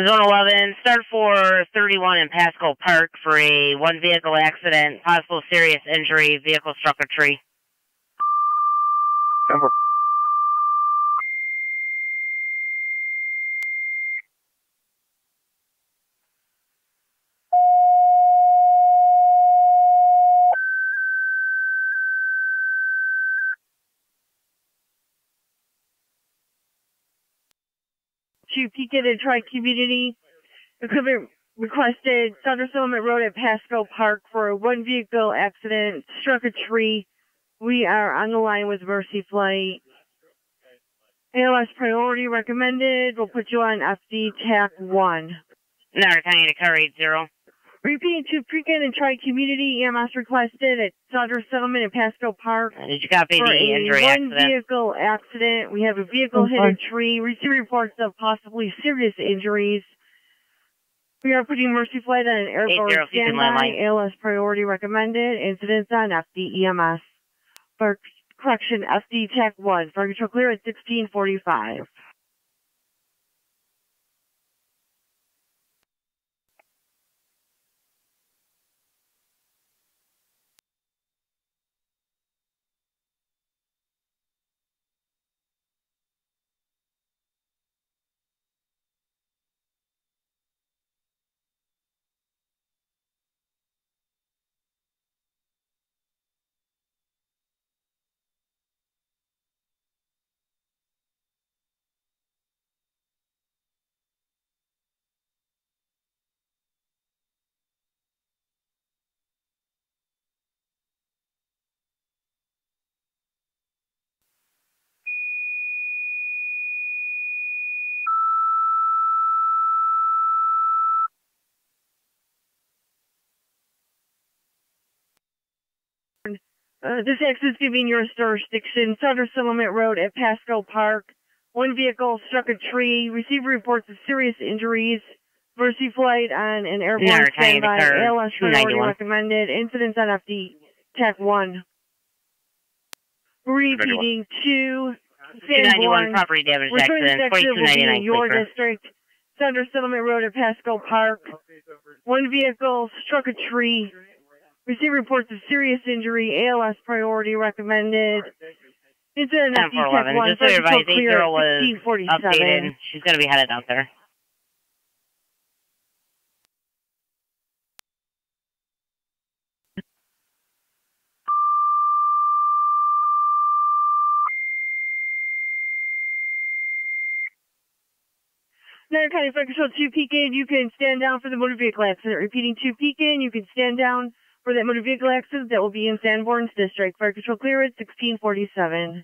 Zone 11, start for 31 in Pasco Park for a one-vehicle accident, possible serious injury, vehicle struck a tree. Number. To Pk to Tri-Community, equipment requested Saunders Settlement Rd at Pasco Park for a one-vehicle accident, struck a tree. We are on the line with Mercy Flight. ALS priority recommended. We'll put you on FD TAC 1. Niagara County to car 80. Repeating to Precon and Tri-Community, EMS requested at Saunders Settlement in Pasco Park. Did you copy for the injury accident? One-vehicle accident. We have a vehicle hit a tree. Receive reports of possibly serious injuries. We are putting Mercy Flight on an airborne standby. ALS priority recommended. Incidents on FD EMS. For correction, FD TAC 1. Fire control clear at 1645. This accident is giving your jurisdiction. Saunders Settlement Rd at Pasco Park. One vehicle struck a tree. Receive reports of serious injuries. Mercy Flight on an airborne standby. ALS priority recommended. Incidents on FD TAC 1. Repeating 291 property damage accident. 2299 your district. Saunders Settlement Rd at Pasco Park. One vehicle struck a tree. Receive reports of serious injury. ALS priority recommended. Incident FD TAC 1. Just so you're advised, 80 was updated. She's going to be headed out there. Niagara County Fire Control 2 Pk, you can stand down for the motor vehicle accident. Repeating 2 Pk, you can stand down for that motor vehicle accident that will be in Sanborn's district. Fire Control clear at 1647.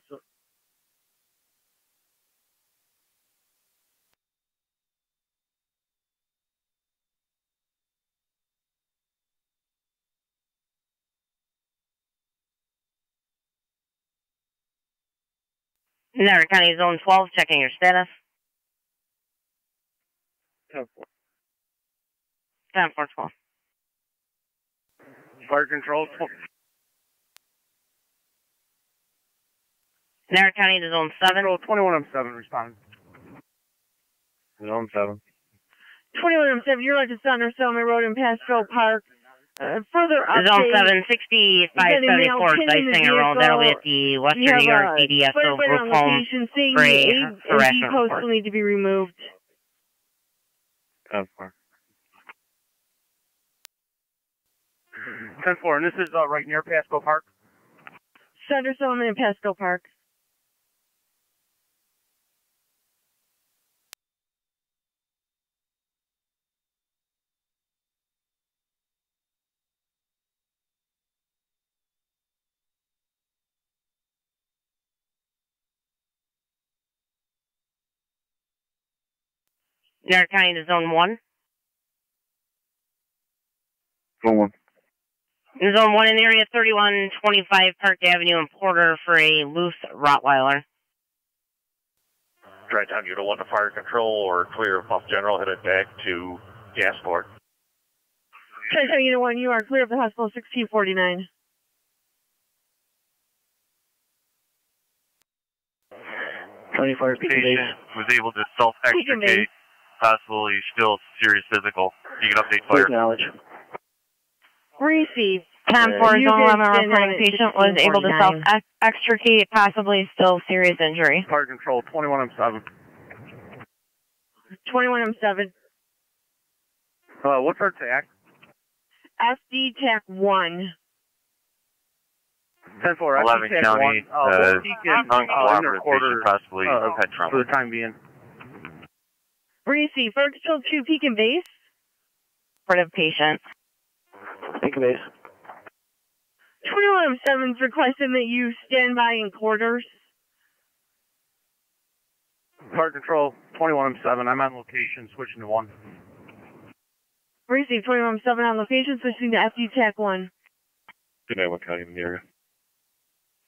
Niagara County Zone 12, checking your status. 10-4. Fire control. Niagara County to Zone 7. 21M7 responding. Zone 7. 21M7, you're like to Saunders Settlement Rd in Pasco Park. Further update. Zone 7, 6574 Dicing Road. That'll be at the Western New York DDSO group home for a harassment report. Posts need to be removed. 10-4. 10-4, and this is right near Pasco Park? Saunders Settlement in Pasco Park. Niagara County to Zone 1. Zone 1. In Zone 1 in the area 3125 Park Avenue in Porter for a loose Rottweiler. Tri-Town Unit 1 to Fire Control or clear of Puff General, headed back to Gasport. Tri-Town Unit 1, you are clear of the hospital 1649. 24 patient was able to self-extricate possibly still serious physical. You can update fire. Acknowledge. Receive. 10-4, Zone 11 reporting patient was able to self-extricate, possibly still serious injury. Fire control, 21M7. 21M7. What's our TAC? SD TAC 1. 10-4, 11 County, uncooperative patient, possibly head trauma. For the time being. Receive. Fire control 2, peak and base. Supportive patient. Peak and base. 21M7's requesting that you stand by in quarters. Fire control, 21M7. I'm on location, switching to 1. Receive. 21M7 on location, switching to SD TAC 1. Good night, what county in the area?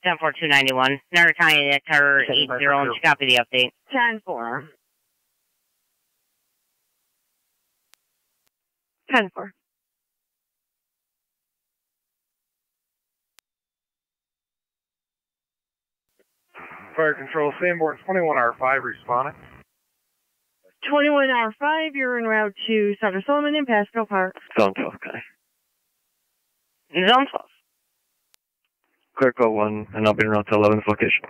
10-4-291. Niagara County, Terror 80, and copy the update. 10-4. 10-4. Fire control, Sanborn 21R5 responding. 21R5, you're en route to Saunders Settlement in Pasco Park. Zone 12, okay. Zone 12. Clear code 1, and I'll be around to 11's location.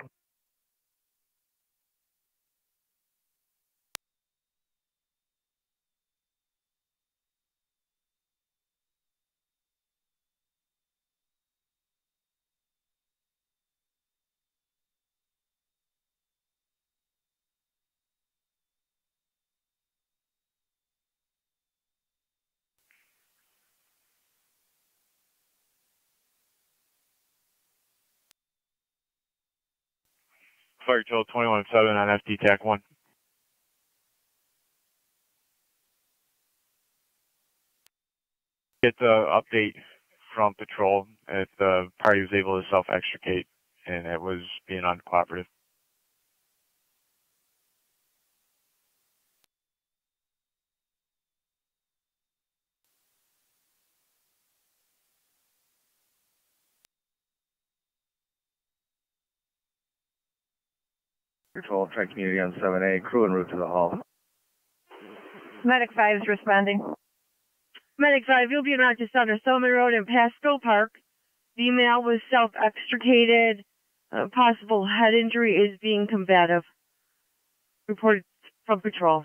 Fire control, 21M7 on FD TAC 1. Get the update from patrol if the party was able to self-extricate and it was being uncooperative. Control, track community on 7A, crew en route to the hall. Medic 5 is responding. Medic 5, you'll be en route to Saunders Settlement Rd in Pasco Park. The male was self-extricated. Possible head injury is being combative. Reported from patrol.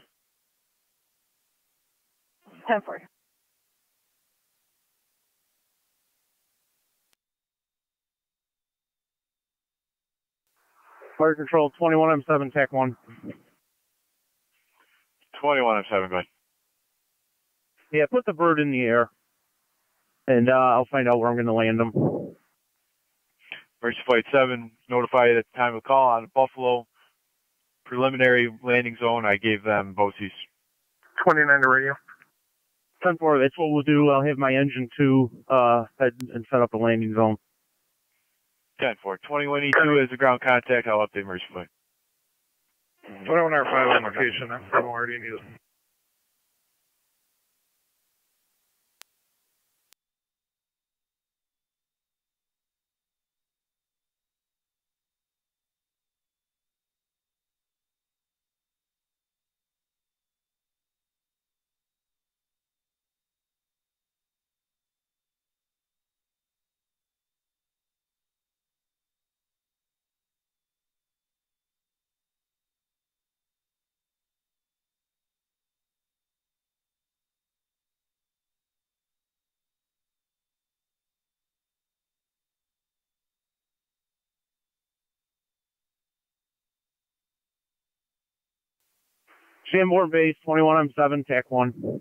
10-4. Fire control, 21M7, TAC 1. 21M7, go ahead. Yeah, put the bird in the air, and I'll find out where I'm going to land them. Emergency Flight 7 notified at the time of call on Buffalo preliminary landing zone. I gave them BOCES. 29 to radio. 10-4, that's what we'll do. I'll have my engine 2 head and set up a landing zone. 10-4. 21E2 is the ground contact. I'll update emergency flight. 21R5 on location. I'm from already in use. Sanborn base, 21M7, TAC 1.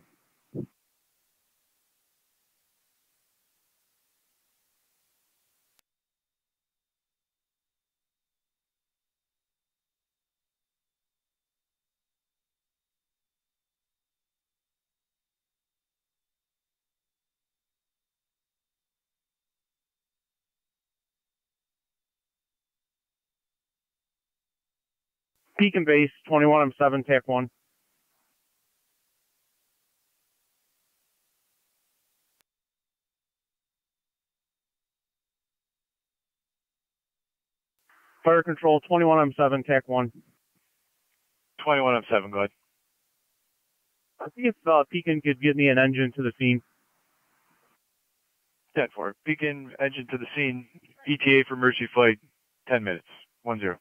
Beacon base, 21M7, TAC 1. Fire control, 21M7, TAC 1. 21M7, go ahead. see if Pekin could get me an engine to the scene. 10-4. Beacon engine to the scene. ETA for Mercy flight, 10 minutes. 1-0.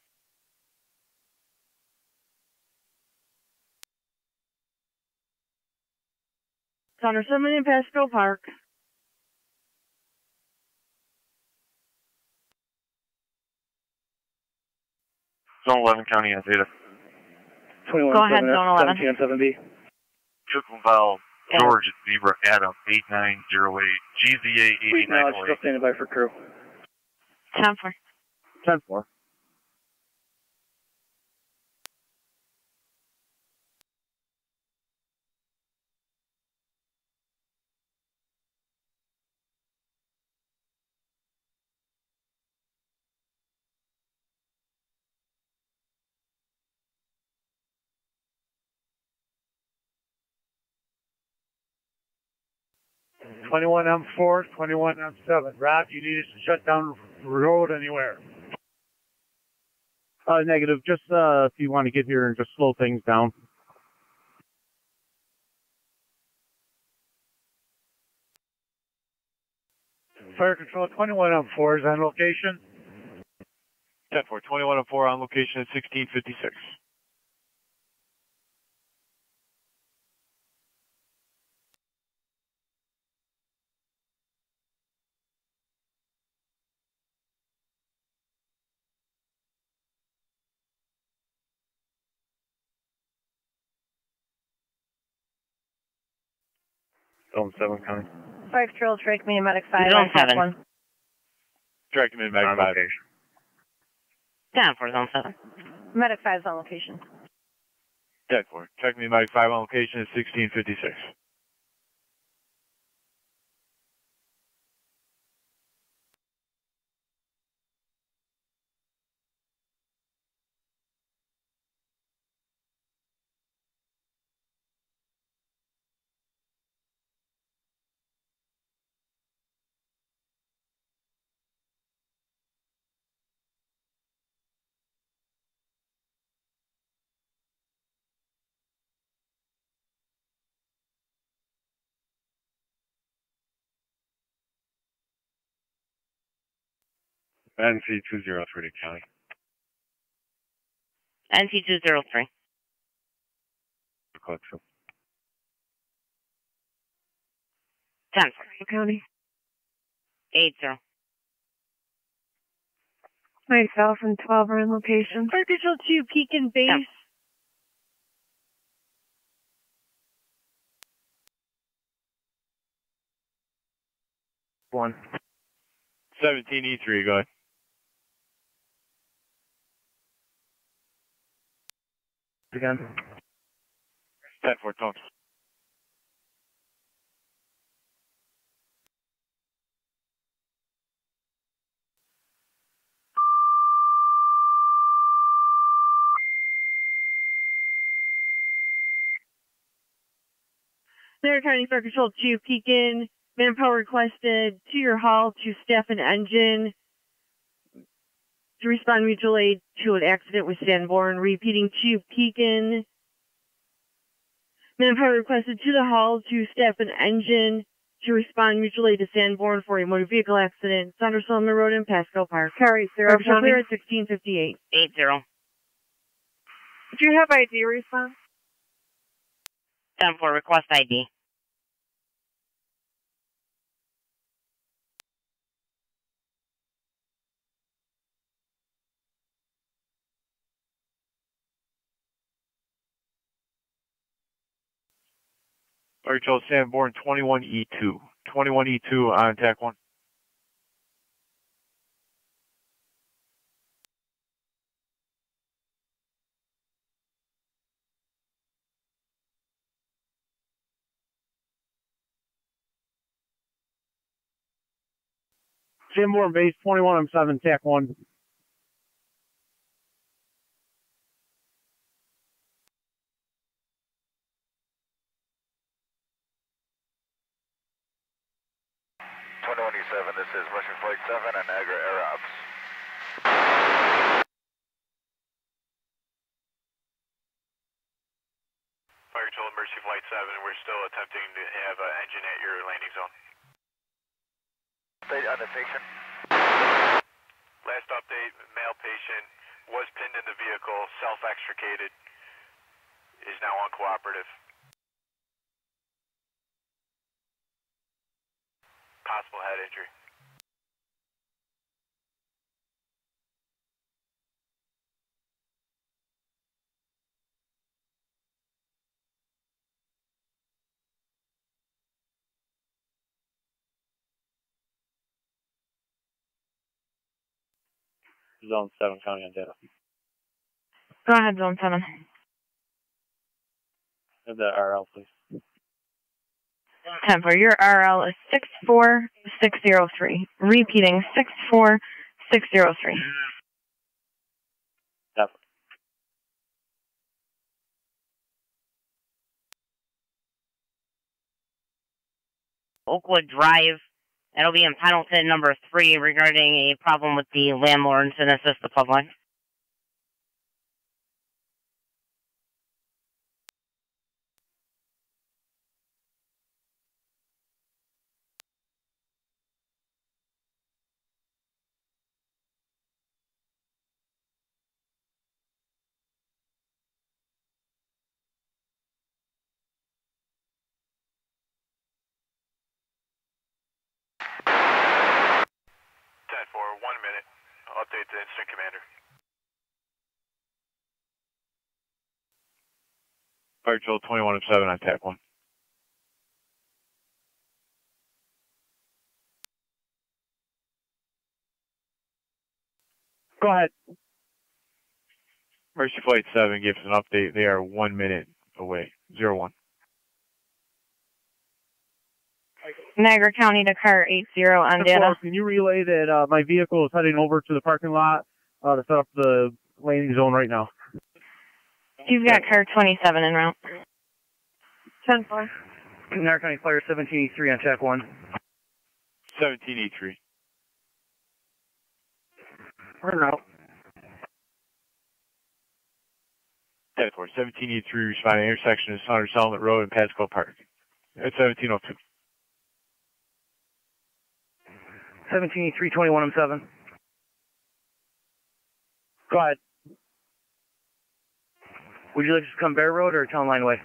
Saunders Settlement in Pasco Park. Zone 11, County on Theta. 21, go ahead, Zone 11. 17 on 7B. Triple Val, George, Zebra, Adam, 8908, GZA 8908. Still standing by for crew. 10-4. 10-4. M4, 21M7. Rob, you need us to shut down the road anywhere? Negative. Just if you want to get here and just slow things down. Fire Control, 21M4 is on location. 10-4. 21-4 on location at 1656. Zone 7 coming. 5 Trail, track me, medic 5. Zone 7. Track me, medic 5. 10-4, Zone 7. Medic 5 is on location. 10-4. Track me, medic 5 on location at 1656. NC203 County. NC203. Code 2. 10-4. County. 80. Myself and 12 are in location. Fire Control 2, Pekin base. Yeah. 1. 17E3, go ahead. Again. 10-4, tone. Niagara County Fire Control 2, Pekin. Manpower requested to your hall to staff an engine to respond mutually to an accident with Sanborn. Repeating to Pekin. Manpower requested to the hall to staff an engine to respond mutually to Sanborn for a motor vehicle accident. Saunders Settlement Rd in Pasco Park. Carry 0. Fire Control clear at 1658. 80. Do you have ID response? 10-4, request ID. Fire Control Sanborn, 21E2. 21E2 on TAC 1. Sanborn base, 21M7, TAC 1. This is Russian Flight 7 and Niagara Air Ops. Fire Control Mercy Flight 7. We're still attempting to have an engine at your landing zone. Update on the patient. Last update, male patient was pinned in the vehicle, self-extricated, is now uncooperative. Possible head injury. Zone 7, county on data. Go ahead, Zone 7. Have that RL, please. 10 for your RL is 64603. Repeating 64603. Yep. Oakwood Drive. That'll be in Pendleton number 3 regarding a problem with the landlords and assist the public. For 1 minute. I'll update the incident commander. Fire Patrol 2107 on TAC 1. Go ahead. Mercy Flight 7 gives an update. They are 1 minute away. 01. Niagara County to car 80 on data. Can you relay that my vehicle is heading over to the parking lot to set up the landing zone right now? You've got car 27 en route. 10-4. Niagara County Fire 1783 on TAC 1. 17E3. En route. 10-4. 17E3 responding intersection of Saunders Settlement Rd and Pasco Park. At 1702. 17E3 2117. Go ahead. Would you like to come Bear Road or Town Line Way?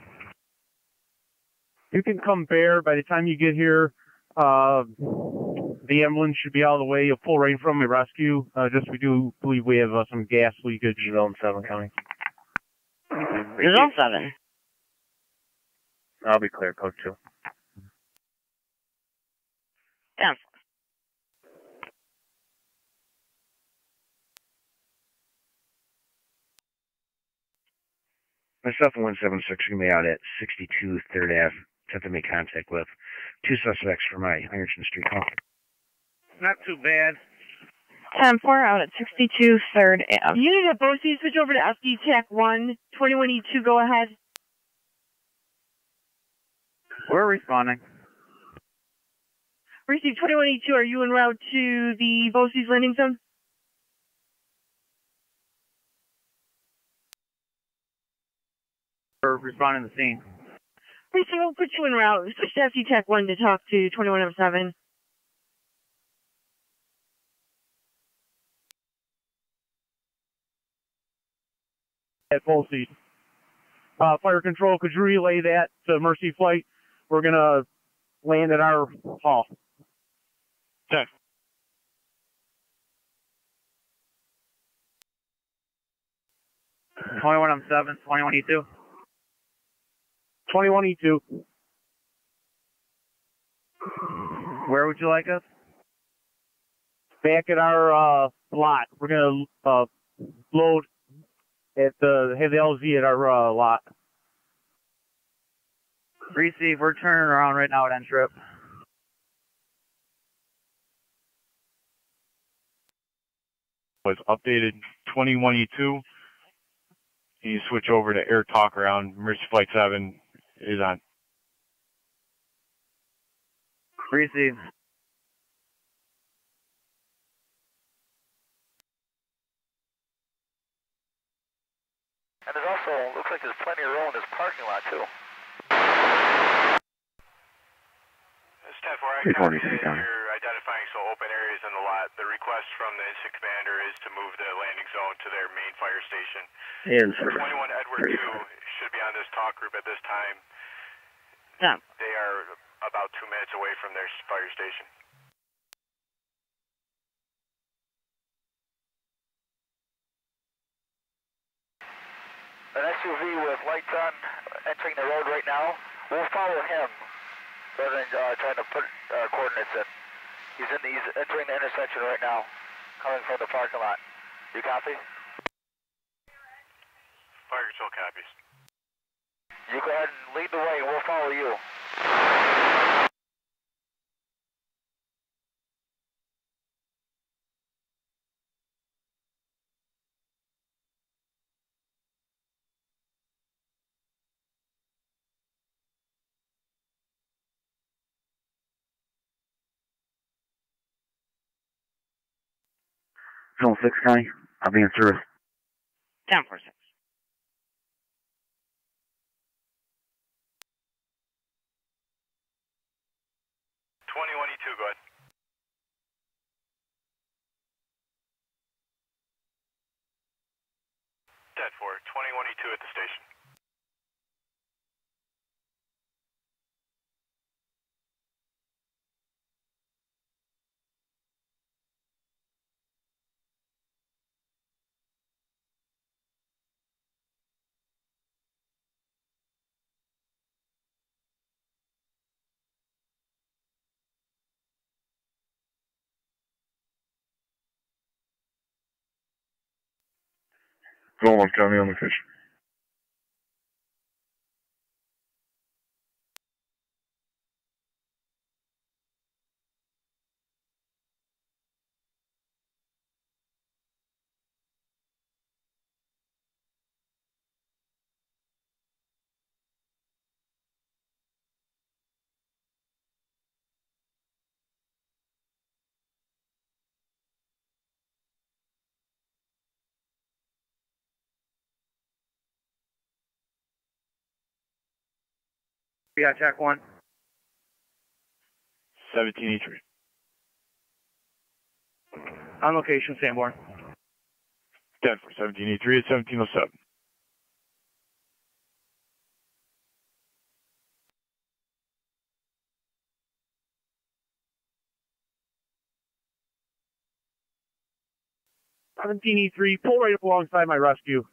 You can come Bear. By the time you get here, the ambulance should be out of the way. You'll pull right from a rescue. Just we do believe we have some gas leakage in Zone 7 County. Zone 7. I'll be clear, Code 2. 10. Myself and 176 are going to be out at 62 3rd Ave. Attempt to make contact with 2 suspects for my Ironton Street call. Not too bad. 10-4 out at 62 3rd Ave. Unit at BOCES, switch over to SD TAC 1. 21E2, go ahead. We're responding. Receive 21E2, are you en route to the BOCES landing zone? We're responding to the scene. Receive, we'll put you en route. Switch to SD TAC 1 to talk to 2107. At BOCES. Fire control, could you relay that to Mercy Flight? We're going to land at our hall. Okay. .7, 21E2. 21E2. Where would you like us? Back at our lot. We're going to load at have the LZ at our lot. Receive, we're turning around right now at end trip. Was updated 21E2. You switch over to air talk around. Mercy Flight 7 is on. Receive. And there's also, looks like there's plenty of room in this parking lot, too. You're identifying so open areas in the lot. The request from the incident commander is to move the landing zone to their main fire station. 21 Edward 2 should be on this talk group at this time. Yeah. They are about 2 minutes away from their fire station. An SUV with lights on entering the road right now. We'll follow him rather than trying to put coordinates in. He's entering the intersection right now, coming from the parking lot. You copy? Fire control copies. You go ahead and lead the way. We'll follow you. Zone 6 County, I'll be in service. 10-4-6. 21E2, go ahead. Dead for 21E2 at the station. Zone 1 County on location. Yeah, check 1. 17E3. On location, Sanborn. 10 for 17E3 at 1707. E3, pull right up alongside my rescue.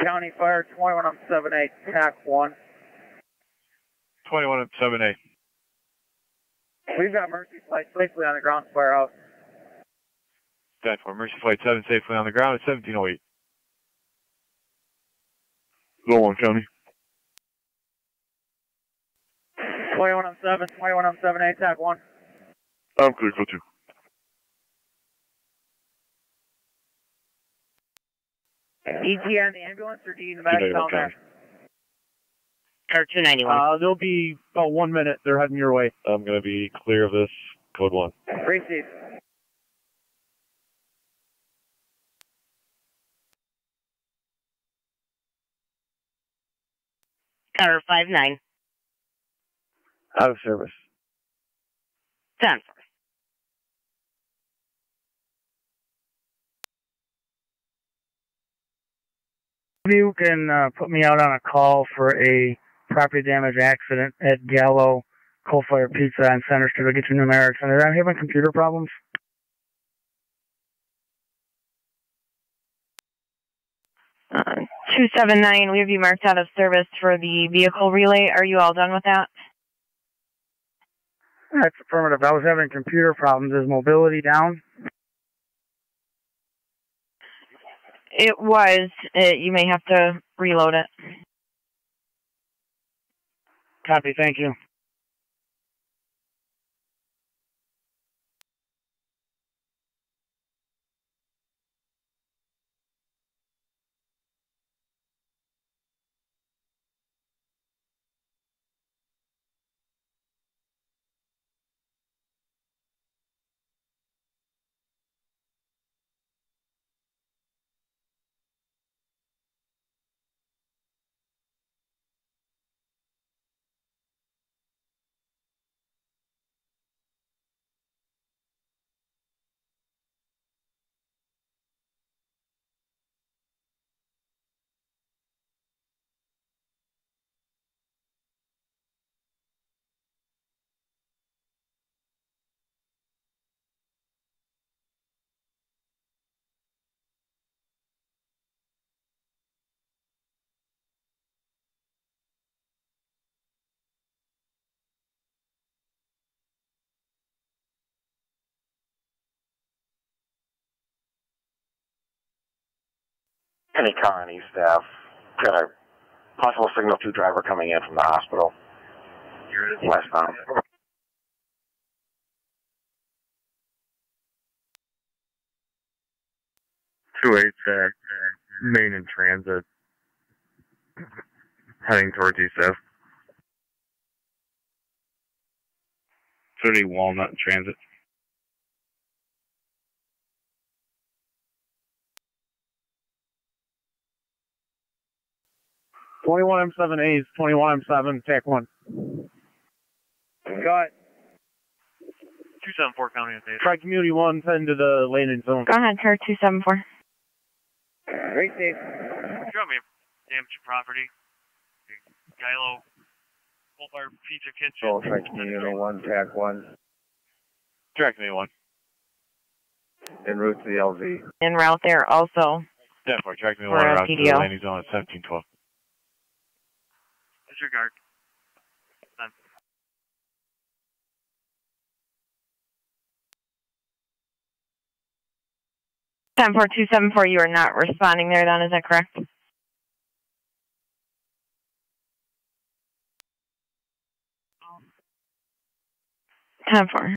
County Fire 21 on 7-8, TAC 1. 21 at 7A. We've got Mercy Flight safely on the ground, firehouse. 10 for Mercy Flight 7 safely on the ground at 1708. Zone 1 County. 21 on 7, 21 on 7-8, TAC 1. I'm clear, go 2. ET on the ambulance, or do you need the medic down there? Or 291. They'll be about 1 minute. They're heading your way. I'm going to be clear of this. Code 1. Receive. Cover 5-9. Out of service. 10-4. You can put me out on a call for a property damage accident at Gallo Coal-Fired Pizza on Center Street. I'll get you numerics. And are they having computer problems? 279, we have you marked out of service for the vehicle relay. Are you all done with that? That's affirmative. I was having computer problems. Is mobility down? It was. You may have to reload it. Copy, thank you. Any car, any staff. Got a possible signal 2 driver coming in from the hospital. Westbound. 2-8, main and transit. Heading towards East F. 30 Walnut in transit. M7A's 21M7, TAC 1. Got 274 County and Try Community 1, send to the landing zone. Go ahead, car 274. Right safe. You want me to damage your property? Kylo, Full Fire Pizza Kitchen. Try Community 1, TAC 1. Track me 1. En route to the LZ. En route there also. Definitely, track me 1 For a around to the PDO. landing zone at 1712. Disregard. Done. Ten 4274, you are not responding there then, is that correct? Ten 4.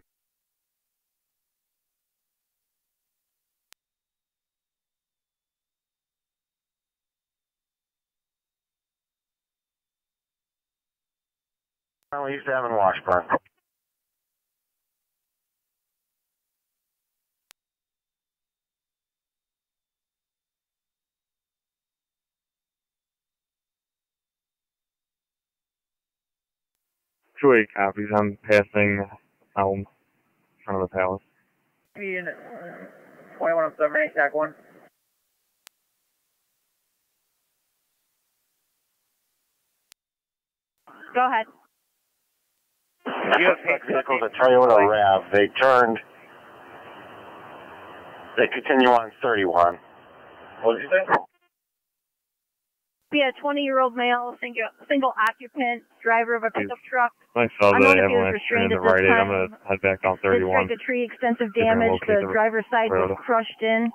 We used to have in Washburn. Two 8 copies. I'm passing Elm in front of the palace. Unit 21M7, TAC 1. Go ahead. Suspect vehicles at Toyota Rav. They turned. They continue on 31. What did you say? Be a 20-year-old male, single occupant, driver of a pickup truck. I saw the Unknown if he was avalanche restrained in at the right this aid. I'm time. going to head back down Did 31. strike a tree, extensive They're gonna damage. locate The the driver's side was Toyota. crushed in.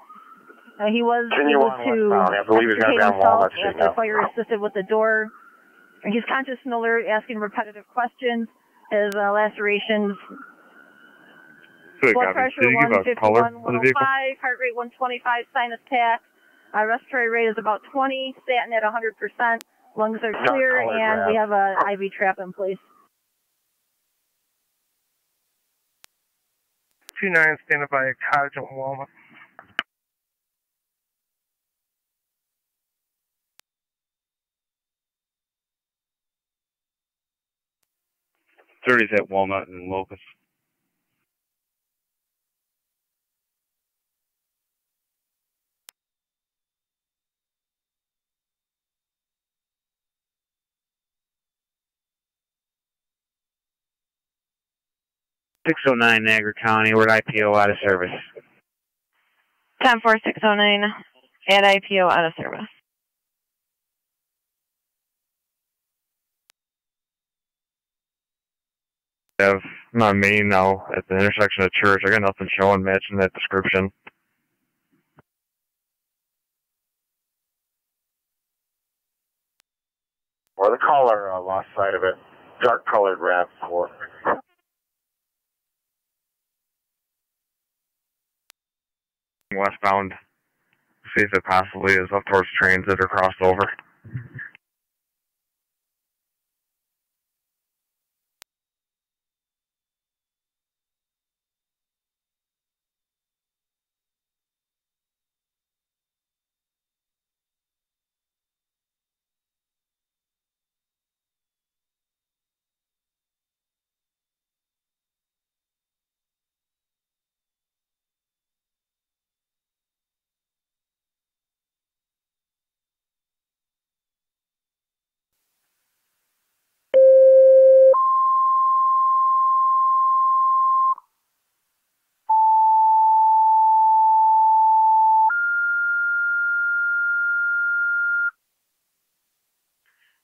He was Continue able on to westbound. I believe he's going to extricate be on himself Walnut Street after now. fire assisted with the door. He's conscious and alert, asking repetitive questions. His lacerations. Blood pressure Did you give a 151, color of the 105, vehicle? heart rate 125, sinus tach. Respiratory rate is about 20, statin at 100%. Lungs are clear, and we have a IV trap in place. 29 standing by a cottage on Walnut. Thirties at Walnut and Locust. Niagara County, we're at IPO out of service. 10-4-609 at IPO out of service. I'm on Main now at the intersection of Church. I got nothing showing matching that description. Or the caller lost sight of it. Dark colored RAV4. Westbound. See if it possibly is up towards transit or crossed over.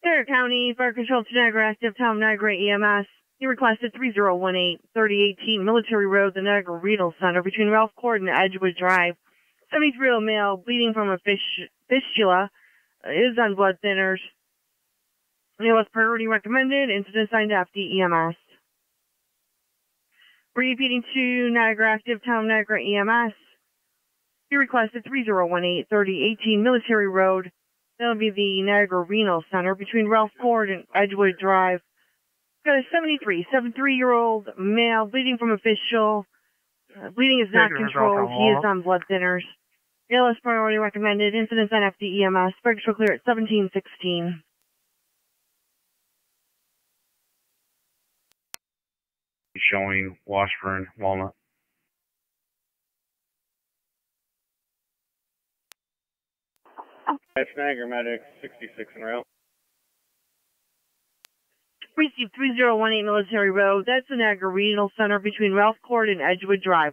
Niagara County Fire Control to Niagara, active town Niagara EMS. You requested 3018-3018 Military Road, the Niagara Renal Center, between Ralph Court and Edgewood Drive. 73-year-old male bleeding from a fistula is on blood thinners. ALS priority recommended. Incident signed FD EMS. Repeating to Niagara, active town Niagara EMS. You requested 3018-3018 Military Road. That'll be the Niagara Renal Center between Ralph Court and Edgewood Drive. Got a 73-year-old male bleeding from a fistula. Bleeding is not controlled. He is on blood thinners. ALS priority recommended. Incidents on FD EMS. Fire control clear at 1716. Showing Washburn, Walnut. That's Niagara Medic 66 en route. Received 3018 Military Road. That's the Niagara Renal Center between Ralph Court and Edgewood Drive.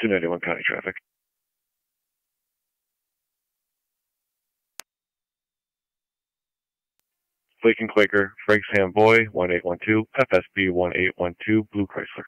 Two 91 County traffic. Flake and Quaker, Frank Sam Boy, 1812, FSB 1812, Blue Chrysler.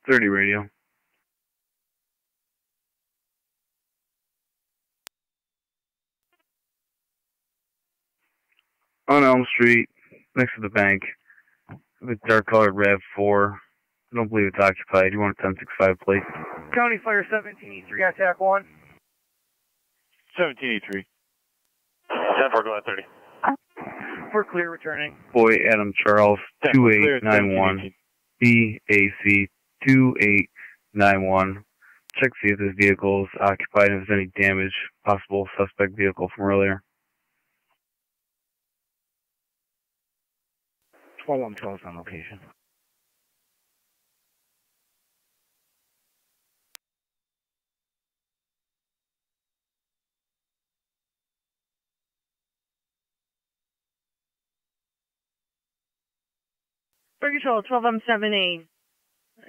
.30 radio. On Elm Street, next to the bank, with dark colored RAV4. I don't believe it's occupied. You want a 1065 plate? County Fire 1783, got TAC 1. 1783. 10-4, go ahead, 30. We're clear, returning. Boy Adam Charles, 2891, BAC 2891. Check to see if this vehicle is occupied and if there's any damage, possible suspect vehicle from earlier. 1212 on location. Fire control 12M78.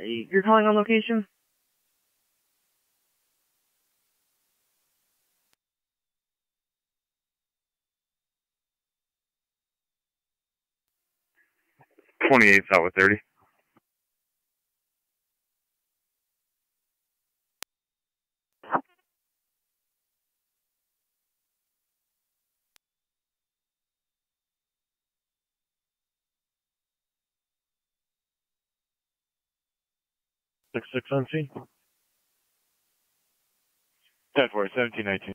You're calling on location? .28's out with 30. 66 on C. 10-4, 1719.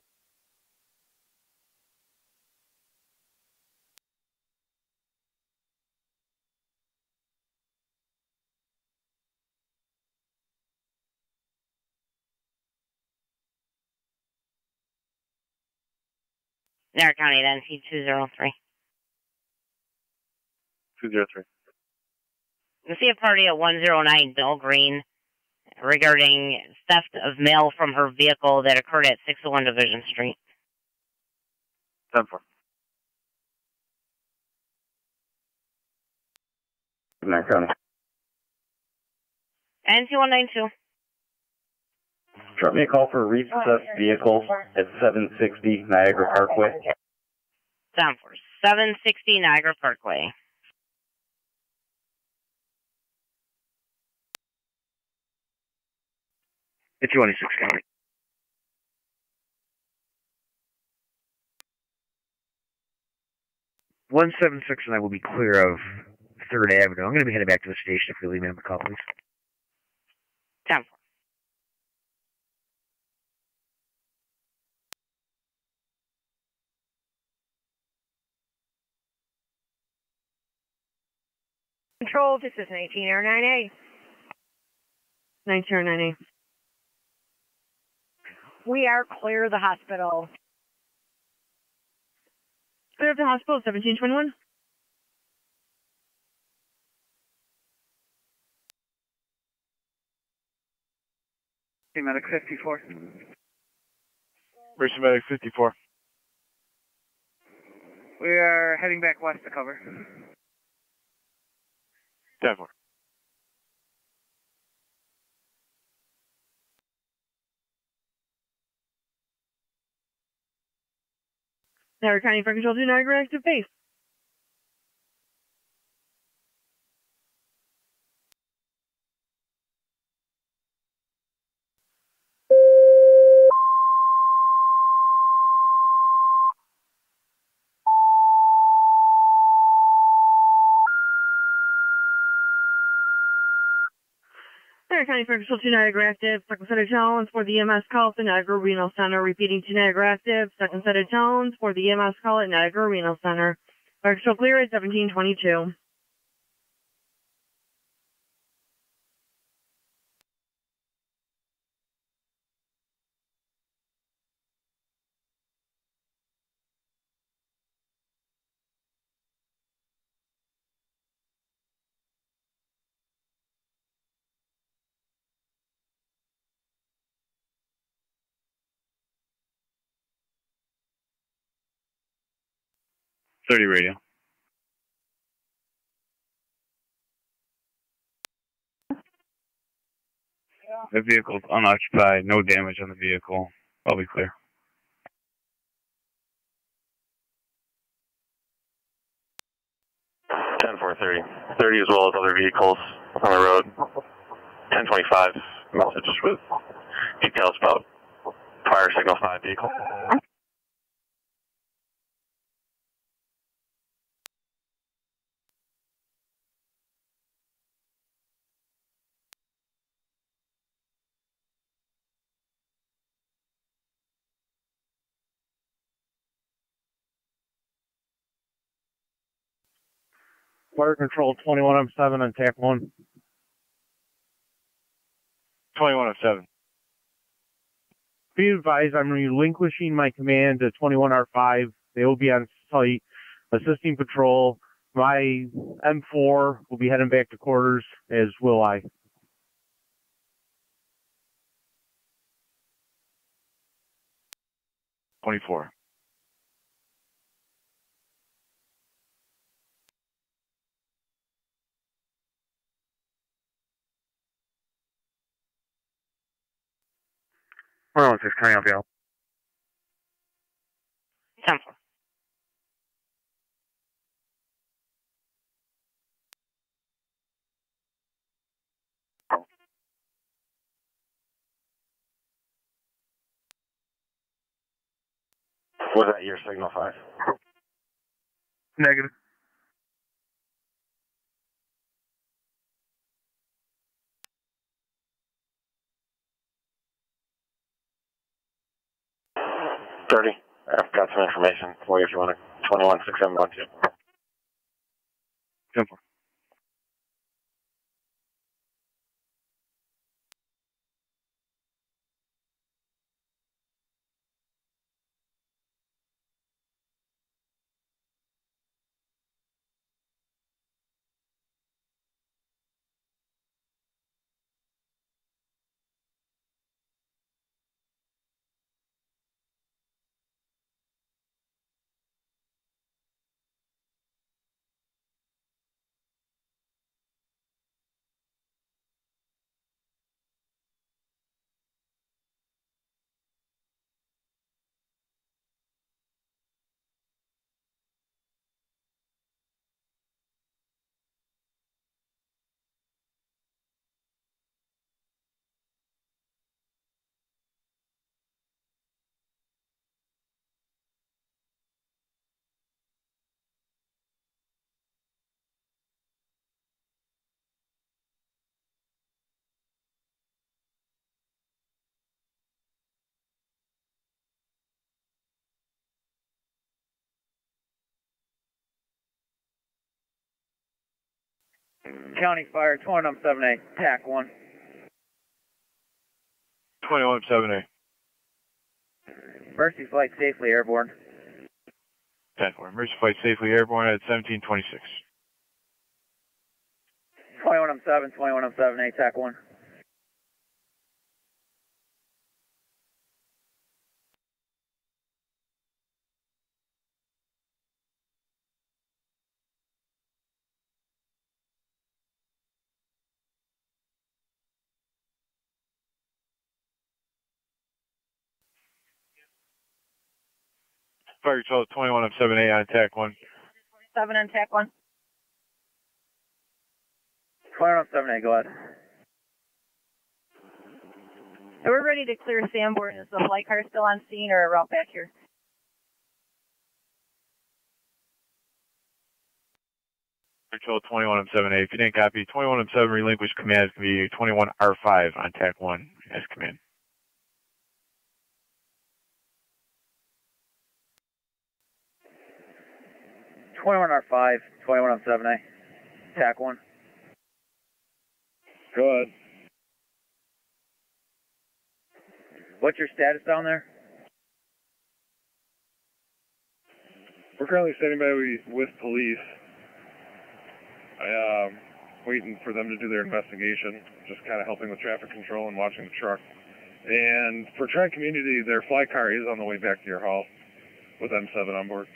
Niagara County, then, C203. 203. You see a party at 109 Bill Green regarding theft of mail from her vehicle that occurred at 601 Division Street. 10-4. Niagara County. NC192. Drop me a call for a repossessed vehicle at 760 Niagara Parkway. Down for 760 Niagara Parkway. It's 26 County. .176 and I will be clear of 3rd Avenue. I'm going to be heading back to the station if you leave me a call, please. Down for. Control, this is 1909A. 1909A. We are clear of the hospital. Clear of the hospital, 1721. Medic 54. Mercy Medic 54. We are heading back west to cover. 10-4. Niagara County Fire Control 2, Niagara active base. Niagara County Fire Control 2, Niagara active. Second set of tones for the EMS call at the Niagara Renal Center. Repeating to Niagara active. Second set of tones for the EMS call at Niagara Renal Center. Fire Control clear at 1722. Radio. The vehicle's unoccupied, no damage on the vehicle. I'll be clear. .430. 30 as well as other vehicles on the road. 1025. Message with details about prior signal 5 vehicle. Fire Control 21 on TAC 1. 21-7. Be advised, I'm relinquishing my command to 21R5. They will be on site assisting patrol. My M4 will be heading back to quarters, as will I. .24. Well, it's just coming up, y'all. 10-4. Was that your signal 5? Negative. want to 216712. 10-4. County Fire, 2178, TAC 1. 2178. Emergency flight safely airborne. 10-4. Emergency flight safely airborne at 1726. 2107, 2178, TAC 1. Fire control 2178 on TAC 1. 7 on TAC 1. 2178, go ahead. So we're ready to clear Sanborn. Is the flight car still on scene or a route back here? Fire control 2178. If you didn't copy, 2107 relinquish command is going to be 21R5 on TAC 1 as command. R5, 2178, TAC 1. Go ahead. What's your status down there? We're currently standing by with police. Waiting for them to do their investigation, just kind of helping with traffic control and watching the truck. And for Tri Community, their fly car is on the way back to your hall with M7 on board.